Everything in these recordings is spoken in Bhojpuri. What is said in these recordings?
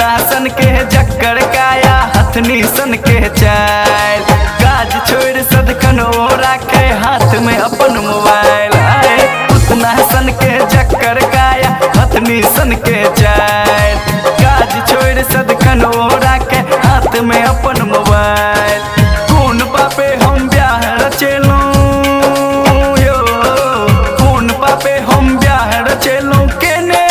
पुतना सन के जक्कर काया हथनी सन के चाल काज छोड़ सदखन ओ राखे हाथ में अपन मोबाइल। पुतना सन के जक्कर काया हथनी सन के चाल काज छोड़ सदखन ओ राखे हाथ में अपन मोबाइल। कौन पापे हम ब्याह रचेलो यो कौन पापे हम ब्याह रचेलो केने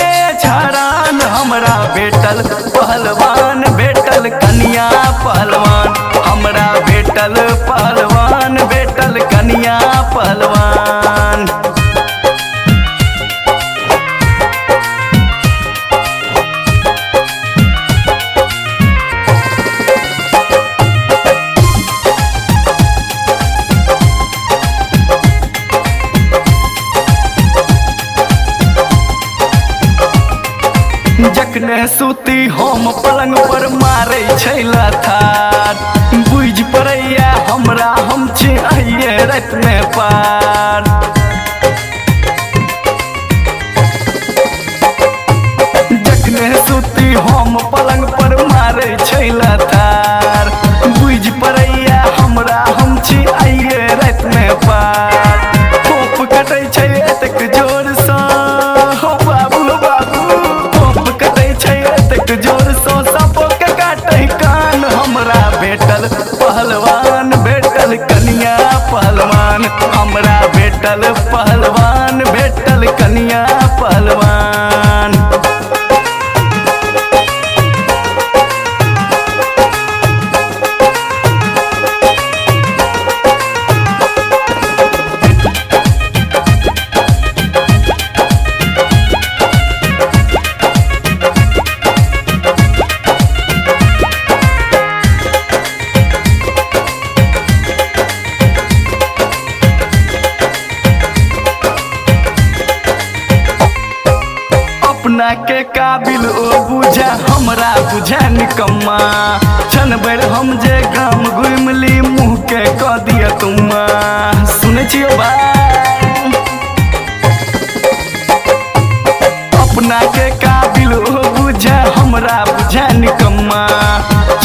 छाड़ान हमरा बेटल पहलवान बेटल कन्या पहलवान हमरा बेटल पहलवान बेटल कन्या पहलवान। जखने सूती हम पलंग पर मारे छै लथार बुझ पड़ैया हमरा हम छी आइए रात में पार। जखने सूती हम पलंग पर मारे छै लथार बुझ पड़ैया हमरा हम छी आइए रात में पार। खोप कटै छै एतेक जोर सँ हो बाबू जोर सो सबो के काटे कान हमरा बेटल पहलवान बेटल कन्या पहलवान हमरा बेटल पहलवान बेटल कन्या पहलवान। अपना के काबिल ओ बुझा हमरा बुझा निकम्मा छन बेर हम जे गाम घुमली मुँह के कह दिया तुम्मा। सुने छियो भाई अपना के काबिल ओ बुझा हमरा बुझा निकम्मा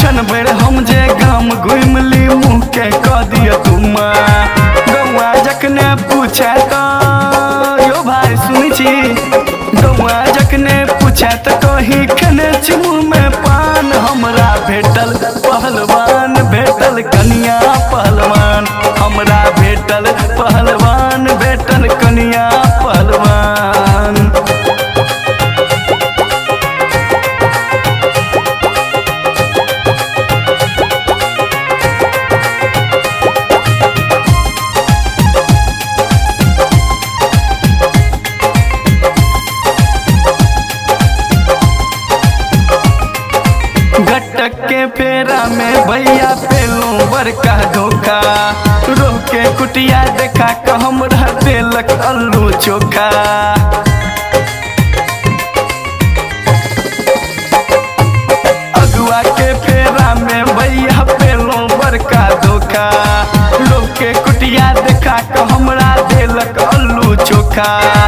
छन बेर हम जे गाम घुमली मुँह के कह दिया तुम्मा। गौआ जखने पूछे तो यो भाई सुनी छी गौआ जखने पूछे तो कही खने छी मुँह में पान हमरा भेटल पहलवान भेटल कन्या पहलवान हमरा भेटल पहलवान भेटल कन्या पहलवान। गटक के फेरा में भैया पेलो बड़का धोखा रोके कुटिया देखा क हमरा देलक अल्लू चोखा। अगुआ के फेरा में भैया पेलो बड़का धोखा रोके कुटिया देखा क हमरा देलक अल्लू चोखा।